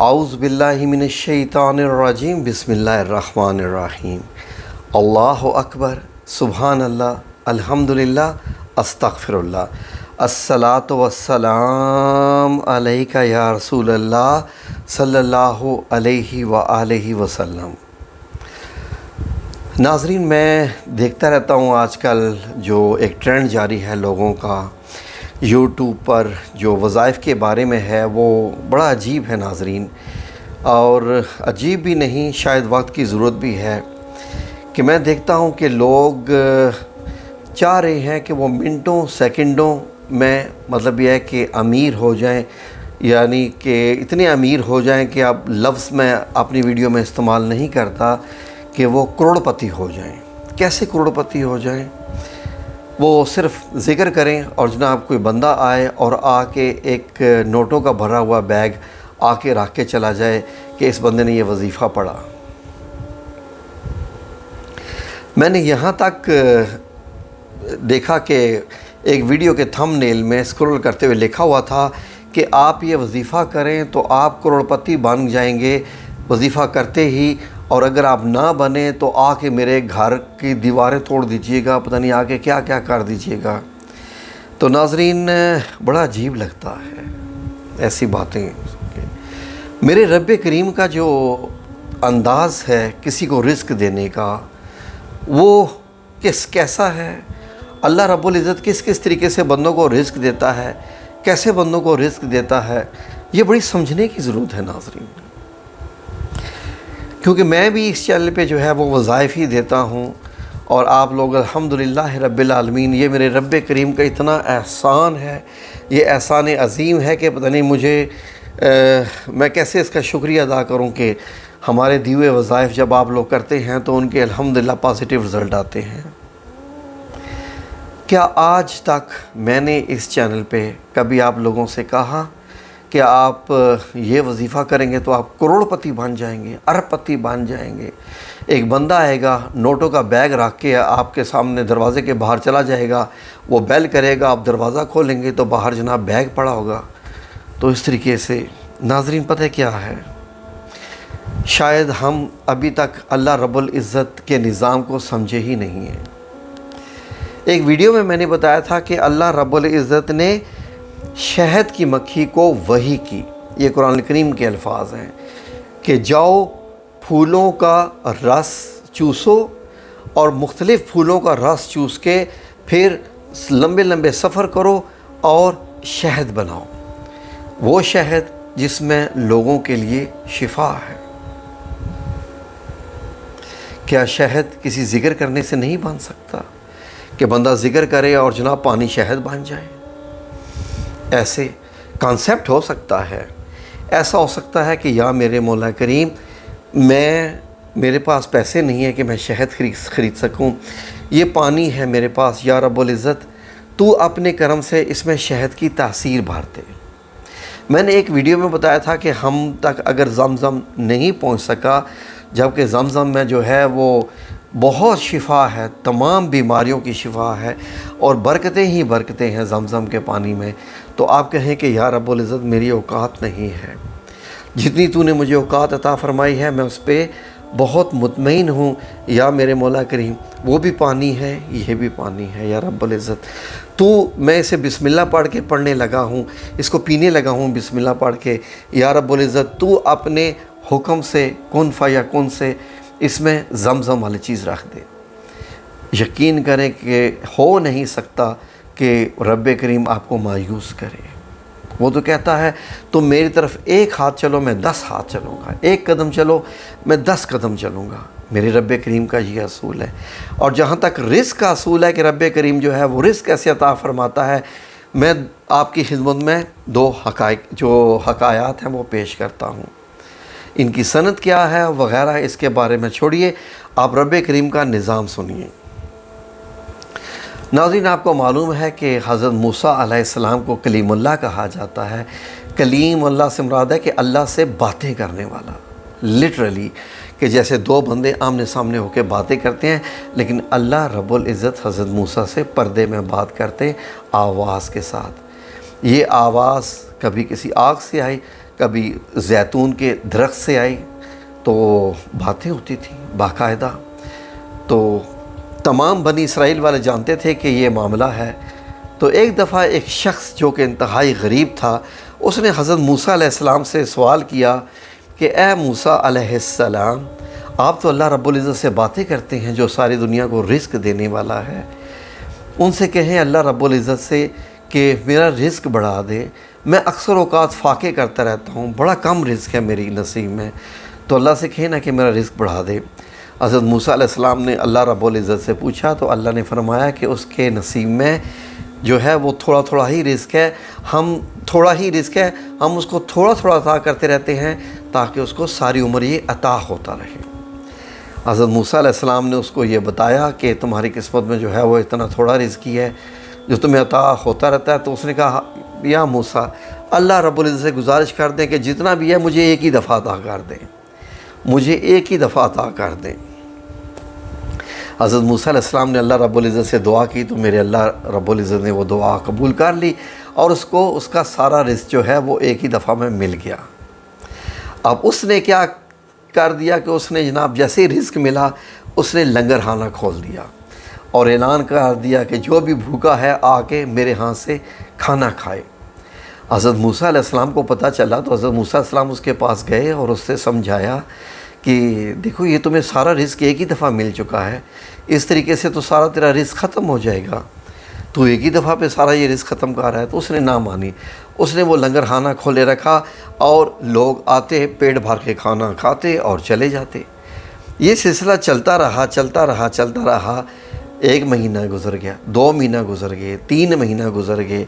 اعوذ باللہ من الشیطان الرجیم بسم اللہ الرحمن الرحیم اللہ اکبر سبحان اللہ الحمدللہ استغفر اللہ الصلاۃ والسلام علیکہ یا رسول اللہ صلی اللہ علیہ وآلہ وسلم۔ ناظرین، میں دیکھتا رہتا ہوں آج کل جو ایک ٹرینڈ جاری ہے لوگوں کا یوٹیوب پر جو وظائف کے بارے میں ہے، وہ بڑا عجیب ہے ناظرین، اور عجیب بھی نہیں، شاید وقت کی ضرورت بھی ہے کہ میں دیکھتا ہوں کہ لوگ چاہ رہے ہیں کہ وہ منٹوں سیکنڈوں میں مطلب یہ ہے کہ امیر ہو جائیں، یعنی کہ اتنے امیر ہو جائیں کہ اب لفظ میں اپنی ویڈیو میں استعمال نہیں کرتا کہ وہ کروڑ پتی ہو جائیں۔ کیسے کروڑ پتی ہو جائیں؟ وہ صرف ذکر کریں اور جناب کوئی بندہ آئے اور آ کے ایک نوٹوں کا بھرا ہوا بیگ آ کے رکھ کے چلا جائے کہ اس بندے نے یہ وظیفہ پڑھا۔ میں نے یہاں تک دیکھا کہ ایک ویڈیو کے تھم نیل میں اسکرول کرتے ہوئے لکھا ہوا تھا کہ آپ یہ وظیفہ کریں تو آپ کروڑ پتی بن جائیں گے وظیفہ کرتے ہی، اور اگر آپ نہ بنیں تو آ کے میرے گھر کی دیواریں توڑ دیجئے گا، پتہ نہیں آ کے کیا کیا کر دیجئے گا۔ تو ناظرین، بڑا عجیب لگتا ہے ایسی باتیں۔ میرے رب کریم کا جو انداز ہے کسی کو رزق دینے کا، وہ کیسا ہے؟ اللہ رب العزت کس طریقے سے بندوں کو رزق دیتا ہے، کیسے بندوں کو رزق دیتا ہے، یہ بڑی سمجھنے کی ضرورت ہے ناظرین۔ کیونکہ میں بھی اس چینل پہ جو ہے وہ وظائف ہی دیتا ہوں، اور آپ لوگ الحمدللہ رب العالمین، یہ میرے رب کریم کا اتنا احسان ہے، یہ احسان عظیم ہے کہ پتہ نہیں مجھے میں کیسے اس کا شکریہ ادا کروں کہ ہمارے دیوے وظائف جب آپ لوگ کرتے ہیں تو ان کے الحمدللہ پازیٹیو رزلٹ آتے ہیں۔ کیا آج تک میں نے اس چینل پہ کبھی آپ لوگوں سے کہا کہ آپ یہ وظیفہ کریں گے تو آپ کروڑ پتی بن جائیں گے، ارب پتی بن جائیں گے؟ ایک بندہ آئے گا، نوٹوں کا بیگ رکھ کے آپ کے سامنے دروازے کے باہر چلا جائے گا، وہ بیل کرے گا، آپ دروازہ کھولیں گے تو باہر جناب بیگ پڑا ہوگا۔ تو اس طریقے سے ناظرین، پتہ کیا ہے، شاید ہم ابھی تک اللہ رب العزت کے نظام کو سمجھے ہی نہیں ہیں۔ ایک ویڈیو میں نے بتایا تھا کہ اللہ رب العزت نے شہد کی مکھی کو وحی کی، یہ قرآن کریم کے الفاظ ہیں کہ جاؤ پھولوں کا رس چوسو، اور مختلف پھولوں کا رس چوس کے پھر لمبے لمبے سفر کرو اور شہد بناؤ، وہ شہد جس میں لوگوں کے لیے شفا ہے۔ کیا شہد کسی ذکر کرنے سے نہیں بن سکتا کہ بندہ ذکر کرے اور جناب پانی شہد بن جائے؟ ایسے کانسیپٹ ہو سکتا ہے، ایسا ہو سکتا ہے کہ یا میرے مولا کریم، میرے پاس پیسے نہیں ہیں کہ میں شہد خرید سکوں، یہ پانی ہے میرے پاس، یا رب العزت تو اپنے کرم سے اس میں شہد کی تاثیر بھر دے۔ میں نے ایک ویڈیو میں بتایا تھا کہ ہم تک اگر زمزم نہیں پہنچ سکا، جبکہ زمزم میں جو ہے وہ بہت شفا ہے، تمام بیماریوں کی شفا ہے، اور برکتیں ہی برکتیں ہیں زمزم کے پانی میں، تو آپ کہیں کہ یا رب العزت میری اوقات نہیں ہے، جتنی تو نے مجھے اوقات عطا فرمائی ہے میں اس پہ بہت مطمئن ہوں، یا میرے مولا کریم وہ بھی پانی ہے، یہ بھی پانی ہے، یا رب العزت تو میں اسے بسم اللہ پڑھ کے پڑھنے لگا ہوں، اس کو پینے لگا ہوں بسم اللہ پڑھ کے، یا رب العزت تو اپنے حکم سے کن فیکن سے اس میں زمزم والی چیز رکھ دے۔ یقین کریں کہ ہو نہیں سکتا کہ رب کریم آپ کو مایوس کرے۔ وہ تو کہتا ہے تم میری طرف ایک ہاتھ چلو میں 10 ہاتھ چلوں گا، ایک قدم چلو میں 10 قدم چلوں گا۔ میرے رب کریم کا یہ اصول ہے۔ اور جہاں تک رزق کا اصول ہے کہ رب کریم جو ہے وہ رزق کیسے عطا فرماتا ہے، میں آپ کی خدمت میں 2 حقائقات ہیں وہ پیش کرتا ہوں۔ ان کی سند کیا ہے وغیرہ اس کے بارے میں چھوڑیے، آپ رب کریم کا نظام سنیے۔ ناظرین، آپ کو معلوم ہے کہ حضرت موسیٰ علیہ السلام کو کلیم اللہ کہا جاتا ہے۔ کلیم اللہ سے مراد ہے کہ اللہ سے باتیں کرنے والا، لٹرلی کہ جیسے 2 بندے آمنے سامنے ہو کے باتیں کرتے ہیں، لیکن اللہ رب العزت حضرت موسیٰ سے پردے میں بات کرتے آواز کے ساتھ۔ یہ آواز کبھی کسی آگ سے آئی، کبھی زیتون کے درخت سے آئی تو باتیں ہوتی تھیں باقاعدہ. تو تمام بنی اسرائیل والے جانتے تھے کہ یہ معاملہ ہے. تو ایک دفعہ ایک شخص جو کہ انتہائی غریب تھا، اس نے حضرت موسیٰ علیہ السلام سے سوال کیا کہ اے موسیٰ علیہ السلام، آپ تو اللہ رب العزت سے باتیں کرتے ہیں جو ساری دنیا کو رزق دینے والا ہے، ان سے کہیں اللہ رب العزت سے کہ میرا رزق بڑھا دے. میں اکثر اوقات فاقے کرتا رہتا ہوں، بڑا کم رزق ہے میری نصیب میں، تو اللہ سے کہیں نا کہ میرا رزق بڑھا دے. حضرت موسیٰ علیہ السلام نے اللہ رب العزت سے پوچھا تو اللہ نے فرمایا کہ اس کے نصیب میں جو ہے وہ تھوڑا تھوڑا ہی رزق ہے. ہم اس کو تھوڑا تھوڑا عطا کرتے رہتے ہیں تاکہ اس کو ساری عمر یہ عطا ہوتا رہے. حضرت موسیٰ علیہ السلام نے اس کو یہ بتایا کہ تمہاری قسمت میں جو ہے وہ اتنا تھوڑا رزق ہی ہے جو تمہیں عطا ہوتا رہتا ہے. تو اس نے کہا یا موسیٰ، اللہ رب العزت سے گزارش کر دیں کہ جتنا بھی ہے مجھے ایک ہی دفعہ عطا کر دیں، مجھے ایک ہی دفعہ عطا کر دیں. حضرت موسیٰ علیہ السلام نے اللہ رب العزت سے دعا کی تو میرے اللہ رب العزت نے وہ دعا قبول کر لی اور اس کو اس کا سارا رزق جو ہے وہ ایک ہی دفعہ میں مل گیا. اب اس نے کیا کر دیا کہ اس نے جناب جیسے ہی رزق ملا اس نے لنگر خانہ کھول دیا اور اعلان کر دیا کہ جو بھی بھوکا ہے آ کے میرے ہاں سے کھانا کھائے. حضرت موسیٰ علیہ السلام کو پتہ چلا تو حضرت موسیٰ علیہ السلام اس کے پاس گئے اور اس سے سمجھایا کہ دیکھو یہ تمہیں سارا رزق ایک ہی دفعہ مل چکا ہے، اس طریقے سے تو سارا تیرا رزق ختم ہو جائے گا، تو ایک ہی دفعہ پہ سارا یہ رزق ختم کر رہا ہے. تو اس نے نہ مانی، اس نے وہ لنگر خانہ کھولے رکھا اور لوگ آتے پیٹ بھر کے کھانا کھاتے اور چلے جاتے. یہ سلسلہ چلتا رہا. 1 مہینہ گزر گیا، 2 مہینہ گزر گئے، 3 مہینہ گزر گئے،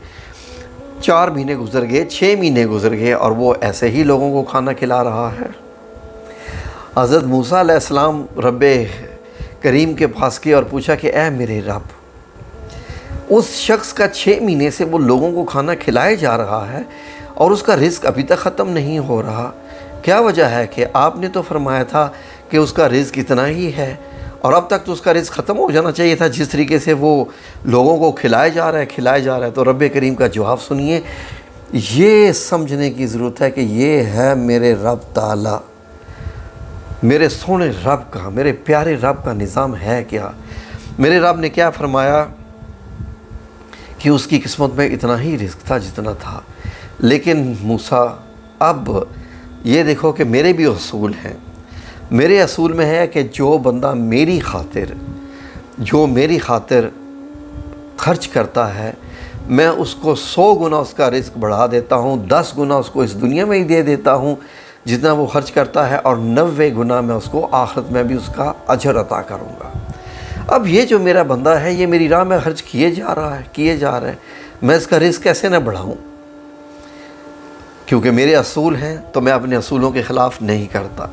4 مہینے گزر گئے، 6 مہینے گزر گئے اور وہ ایسے ہی لوگوں کو کھانا کھلا رہا ہے. حضرت موسیٰ علیہ السلام رب کریم کے پاس گئے اور پوچھا کہ اے میرے رب، اس شخص کا 6 مہینے سے وہ لوگوں کو کھانا کھلائے جا رہا ہے اور اس کا رزق ابھی تک ختم نہیں ہو رہا، کیا وجہ ہے؟ کہ آپ نے تو فرمایا تھا کہ اس کا رزق اتنا ہی ہے اور اب تک تو اس کا رزق ختم ہو جانا چاہیے تھا جس طریقے سے وہ لوگوں کو کھلائے جا رہا ہے. تو رب کریم کا جواب سنیے. یہ سمجھنے کی ضرورت ہے کہ یہ ہے میرے رب تعالیٰ، میرے سونے رب کا، میرے پیارے رب کا نظام ہے کیا. میرے رب نے کیا فرمایا کہ اس کی قسمت میں اتنا ہی رزق تھا جتنا تھا. لیکن موسیٰ اب یہ دیکھو کہ میرے بھی اصول ہیں. میرے اصول میں ہے کہ جو بندہ میری خاطر خرچ کرتا ہے میں اس کو 100 گنا اس کا رزق بڑھا دیتا ہوں، 10 گنا اس کو اس دنیا میں ہی دے دیتا ہوں جتنا وہ خرچ کرتا ہے، اور 90 گنا میں اس کو آخرت میں بھی اس کا اجر عطا کروں گا. اب یہ جو میرا بندہ ہے یہ میری راہ میں خرچ کیے جا رہا ہے، میں اس کا رزق کیسے نہ بڑھاؤں؟ کیونکہ میرے اصول ہیں تو میں اپنے اصولوں کے خلاف نہیں کرتا.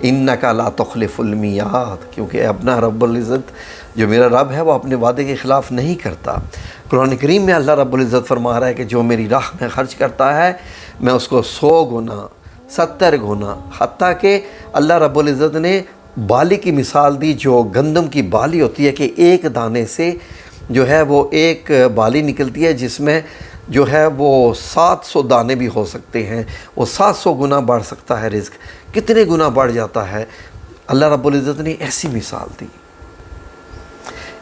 انک لا تخلف المیعاد، کیونکہ اپنا رب العزت جو میرا رب ہے وہ اپنے وعدے کے خلاف نہیں کرتا. قرآن کریم میں اللہ رب العزت فرما رہا ہے کہ جو میری راہ میں خرچ کرتا ہے میں اس کو 100 گنا 70 گنا، حتیٰ کہ اللہ رب العزت نے بالی کی مثال دی، جو گندم کی بالی ہوتی ہے کہ ایک دانے سے جو ہے وہ ایک بالی نکلتی ہے جس میں جو ہے وہ 700 دانے بھی ہو سکتے ہیں، وہ 700 گنا بڑھ سکتا ہے رزق. کتنے گنا بڑھ جاتا ہے؟ اللہ رب العزت نے ایسی مثال دی.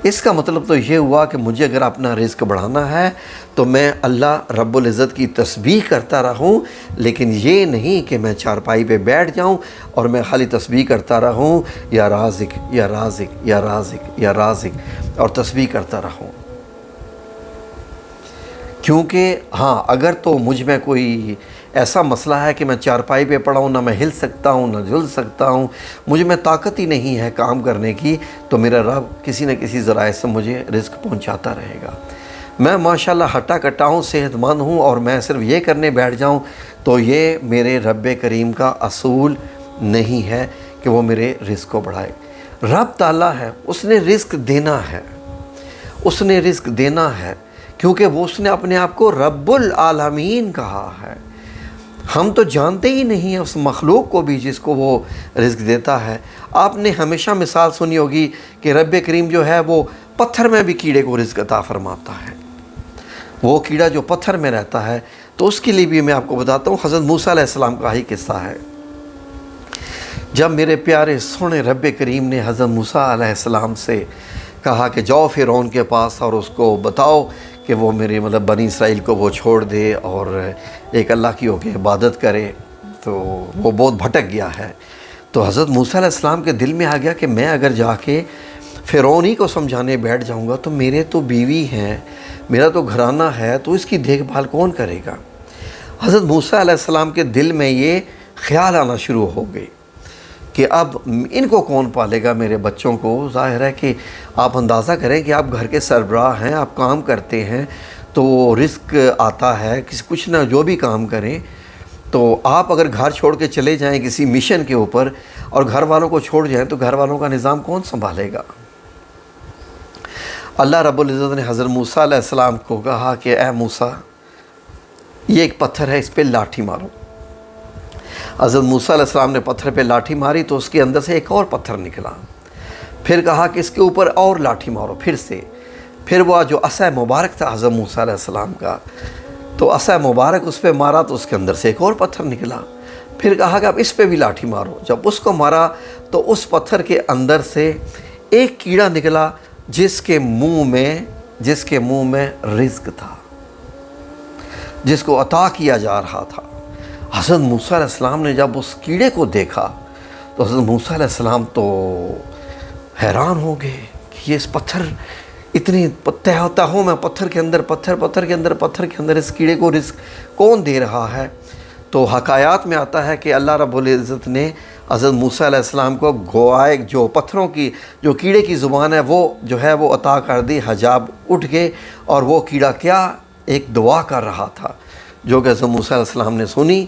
اس کا مطلب تو یہ ہوا کہ مجھے اگر اپنا رزق بڑھانا ہے تو میں اللہ رب العزت کی تسبیح کرتا رہوں، لیکن یہ نہیں کہ میں چارپائی پہ بیٹھ جاؤں اور میں خالی تسبیح کرتا رہوں یا رازق یا رازق یا رازق یا رازق اور تسبیح کرتا رہوں. کیونکہ ہاں اگر تو مجھ میں کوئی ایسا مسئلہ ہے کہ میں چارپائی پہ پڑا ہوں، نہ میں ہل سکتا ہوں نہ جل سکتا ہوں، مجھ میں طاقت ہی نہیں ہے کام کرنے کی، تو میرا رب کسی نہ کسی ذرائع سے مجھے رزق پہنچاتا رہے گا. میں ماشاءاللہ ہٹا کٹا ہوں، صحت مند ہوں اور میں صرف یہ کرنے بیٹھ جاؤں تو یہ میرے رب کریم کا اصول نہیں ہے کہ وہ میرے رزق کو بڑھائے. رب تعالیٰ ہے، اس نے رزق دینا ہے، کیونکہ وہ اس نے اپنے آپ کو رب العالمین کہا ہے. ہم تو جانتے ہی نہیں ہیں اس مخلوق کو بھی جس کو وہ رزق دیتا ہے. آپ نے ہمیشہ مثال سنی ہوگی کہ رب کریم جو ہے وہ پتھر میں بھی کیڑے کو رزق عطا فرماتا ہے. وہ کیڑا جو پتھر میں رہتا ہے تو اس کے لیے بھی میں آپ کو بتاتا ہوں، حضرت موسیٰ علیہ السلام کا ہی قصہ ہے۔ جب میرے پیارے سونے رب کریم نے حضرت موسیٰ علیہ السلام سے کہا کہ جاؤ فرعون کے پاس اور اس کو بتاؤ کہ وہ میرے بنی اسرائیل کو وہ چھوڑ دے اور ایک اللہ کی ہو کے عبادت کرے، تو وہ بہت بھٹک گیا ہے۔ تو حضرت موسیٰ علیہ السلام کے دل میں آ گیا کہ میں اگر جا کے فرعون ہی کو سمجھانے بیٹھ جاؤں گا تو میرے تو بیوی ہیں، میرا تو گھرانہ ہے، تو اس کی دیکھ بھال کون کرے گا؟ حضرت موسیٰ علیہ السلام کے دل میں یہ خیال آنا شروع ہو گئے کہ اب ان کو کون پالے گا، میرے بچوں کو؟ ظاہر ہے کہ آپ اندازہ کریں کہ آپ گھر کے سربراہ ہیں، آپ کام کرتے ہیں تو رزق آتا ہے، کچھ نہ جو بھی کام کریں، تو آپ اگر گھر چھوڑ کے چلے جائیں کسی مشن کے اوپر اور گھر والوں کو چھوڑ جائیں تو گھر والوں کا نظام کون سنبھالے گا؟ اللہ رب العزت نے حضرت موسیٰ علیہ السلام کو کہا کہ اے موسیٰ، یہ ایک پتھر ہے، اس پہ لاٹھی مارو۔ حضرت موسیٰ علیہ السلام نے پتھر پہ لاٹھی ماری تو اس کے اندر سے ایک اور پتھر نکلا۔ پھر کہا کہ اس کے اوپر اور لاٹھی مارو، پھر وہ جو عصا مبارک تھا حضرت موسیٰ علیہ السلام کا، تو عصا مبارک اس پہ مارا تو اس کے اندر سے ایک اور پتھر نکلا۔ پھر کہا کہ اب اس پہ بھی لاٹھی مارو۔ جب اس کو مارا تو اس پتھر کے اندر سے ایک کیڑا نکلا جس کے منہ میں رزق تھا، جس کو عطا کیا جا رہا تھا۔ حضرت موسیٰ علیہ السلام نے جب اس کیڑے کو دیکھا تو حضرت موسیٰ علیہ السلام تو حیران ہو گئے کہ یہ اس پتھر اتنی تہوں میں پتھر کے اندر اس کیڑے کو رزق کون دے رہا ہے؟ تو حکایات میں آتا ہے کہ اللہ رب العزت نے حضرت موسیٰ علیہ السلام کو گوائے جو پتھروں کی جو کیڑے کی زبان ہے وہ عطا کر دی، حجاب اٹھ گئے، اور وہ کیڑا کیا ایک دعا کر رہا تھا جو کہ حضرت موسیٰ علیہ السلام نے سنی۔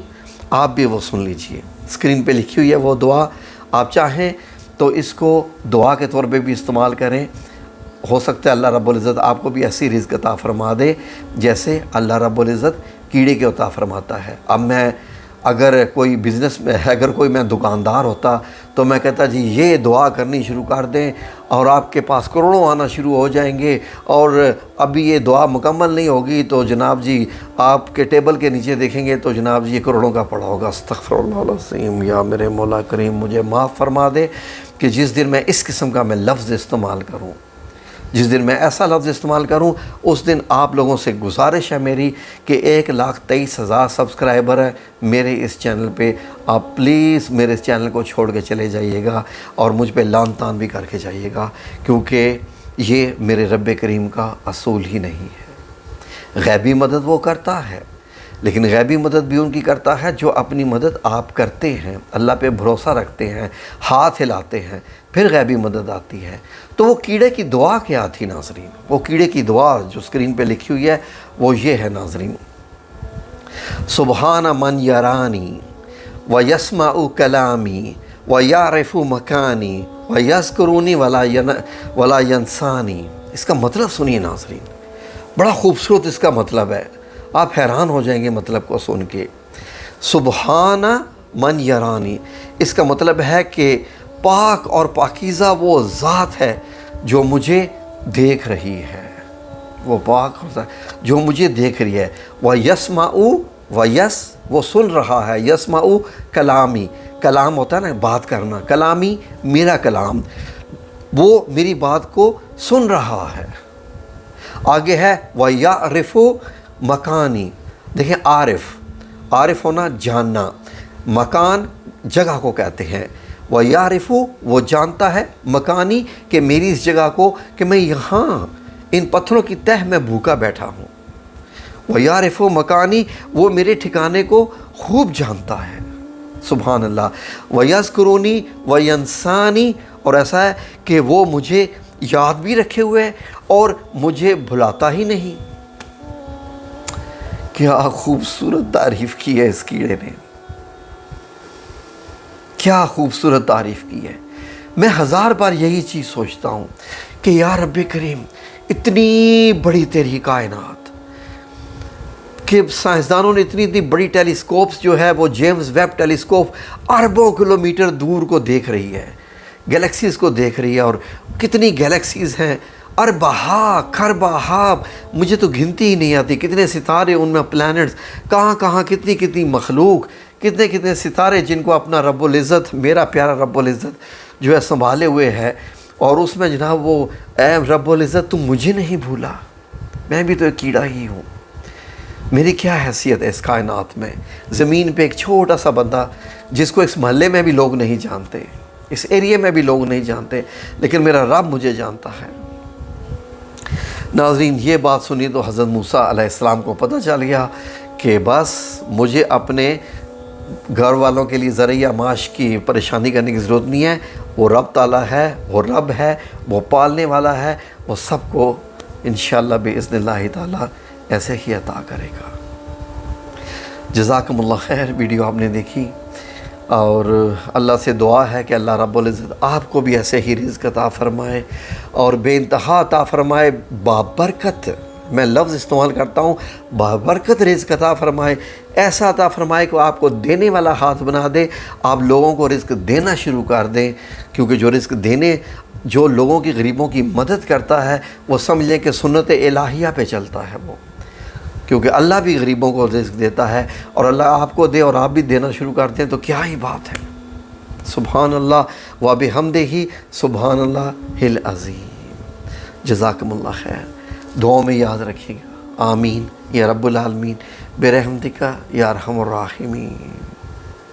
آپ بھی وہ سن لیجئے، اسکرین پہ لکھی ہوئی ہے وہ دعا، آپ چاہیں تو اس کو دعا کے طور پہ بھی استعمال کریں۔ ہو سکتا ہے اللہ رب العزت آپ کو بھی ایسی رزق عطا فرما دے جیسے اللہ رب العزت کیڑے کے عطا فرماتا ہے۔ اب میں اگر کوئی بزنس میں اگر کوئی میں دکاندار ہوتا تو میں کہتا جی یہ دعا کرنی شروع کر دیں اور آپ کے پاس کروڑوں آنا شروع ہو جائیں گے، اور ابھی یہ دعا مکمل نہیں ہوگی تو جناب جی آپ کے ٹیبل کے نیچے دیکھیں گے تو جناب جی یہ کروڑوں کا پڑا ہوگا۔ استغفر اللہ العظیم، یا میرے مولا کریم مجھے معاف فرما دے کہ جس دن میں اس قسم کا میں لفظ استعمال کروں، جس دن میں ایسا لفظ استعمال کروں، اس دن آپ لوگوں سے گزارش ہے میری کہ 1,23,000 سبسکرائبر ہے میرے اس چینل پہ، آپ پلیز میرے اس چینل کو چھوڑ کے چلے جائیے گا اور مجھ پہ لعن طعن بھی کر کے جائیے گا، کیونکہ یہ میرے رب کریم کا اصول ہی نہیں ہے۔ غیبی مدد وہ کرتا ہے، لیکن غیبی مدد بھی ان کی کرتا ہے جو اپنی مدد آپ کرتے ہیں، اللہ پہ بھروسہ رکھتے ہیں، ہاتھ ہلاتے ہیں، پھر غیبی مدد آتی ہے۔ تو وہ کیڑے کی دعا کیا تھی ناظرین؟ وہ کیڑے کی دعا جو اسکرین پہ لکھی ہوئی ہے وہ یہ ہے ناظرین: سبحان من یرانی ویسمع کلامی ویعرف مکانی ویذکرونی ولا ینسانی۔ اس کا مطلب سنیے ناظرین، بڑا خوبصورت اس کا مطلب ہے، آپ حیران ہو جائیں گے مطلب کو سن کے۔ سبحان من یرانی، اس کا مطلب ہے کہ پاک اور پاکیزہ وہ ذات ہے جو مجھے دیکھ رہی ہے، وہ پاک جو مجھے دیکھ رہی ہے۔ وَيَسْمَعُ وہ سن رہا ہے، یسمعُ کلامی، کلام ہوتا ہے نا بات کرنا، کلامی میرا کلام، وہ میری بات کو سن رہا ہے۔ آگے ہے وَيَعْرِفُ مکانی، دیکھیں عارف ہونا جاننا، مکان جگہ کو کہتے ہیں، وَيَعْرِفُ وہ جانتا ہے، مکانی کہ میری اس جگہ کو، کہ میں یہاں ان پتھروں کی تہ میں بھوکا بیٹھا ہوں۔ وَيَعْرِفُ مکانی وہ میرے ٹھکانے کو خوب جانتا ہے، سبحان اللہ۔ وَيَذْكُرُونِی وَيَنْسَانِی، اور ایسا ہے کہ وہ مجھے یاد بھی رکھے ہوئے اور مجھے بھلاتا ہی نہیں۔ کیا خوبصورت تعریف کی ہے اس کیڑے نے، کیا خوبصورت تعریف کی ہے۔ میں 1000 بار یہی چیز سوچتا ہوں کہ یا رب کریم، اتنی بڑی تیری کائنات کہ سائنسدانوں نے اتنی بڑی ٹیلیسکوپس جو ہے وہ جیمز ویب ٹیلیسکوپ اربوں کلومیٹر دور کو دیکھ رہی ہے، گلیکسیز کو دیکھ رہی ہے، اور کتنی گلیکسیز ہیں اربہا کھربہا، مجھے تو گنتی ہی نہیں آتی کتنے ستارے، ان میں پلانٹس، کہاں کہاں کتنی کتنی مخلوق، کتنے کتنے ستارے جن کو اپنا رب العزت، میرا پیارا رب العزت جو ہے سنبھالے ہوئے ہے، اور اس میں جناب وہ اے رب العزت تم مجھے نہیں بھولا، میں بھی تو ایک کیڑا ہی ہوں، میری کیا حیثیت ہے اس کائنات میں، زمین پہ ایک چھوٹا سا بندہ جس کو اس محلے میں بھی لوگ نہیں جانتے، اس ایریے میں بھی لوگ نہیں جانتے، لیکن میرا رب مجھے جانتا ہے۔ ناظرین یہ بات سنی تو حضرت موسیٰ علیہ السلام کو پتہ چل گیا کہ بس مجھے اپنے گھر والوں کے لیے ذریعہ معاش کی پریشانی کرنے کی ضرورت نہیں ہے، وہ رب تعالیٰ ہے، وہ رب ہے، وہ پالنے والا ہے، وہ سب کو انشاءاللہ بإذن اللہ تعالیٰ ایسے ہی عطا کرے گا۔ جزاکم اللہ خیر، ویڈیو آپ نے دیکھی، اور اللہ سے دعا ہے کہ اللہ رب العزت آپ کو بھی ایسے ہی رزق عطا فرمائے اور بے انتہا عطا فرمائے، بابرکت، میں لفظ استعمال کرتا ہوں، بابرکت رزق عطا فرمائے، ایسا عطا فرمائے کہ آپ کو دینے والا ہاتھ بنا دے، آپ لوگوں کو رزق دینا شروع کر دیں، کیونکہ جو رزق دینے، جو لوگوں کی غریبوں کی مدد کرتا ہے وہ سمجھ لیں کہ سنت الہیہ پہ چلتا ہے وہ، کیونکہ اللہ بھی غریبوں کو رزق دیتا ہے، اور اللہ آپ کو دے اور آپ بھی دینا شروع کرتے ہیں تو کیا ہی بات ہے۔ سبحان اللہ و بحمدہ سبحان اللہ العظیم۔ جزاکم اللہ خیر، دعاؤں میں یاد رکھیے گا، آمین یا رب العالمین، برحمتک یا ارحم الراحمین۔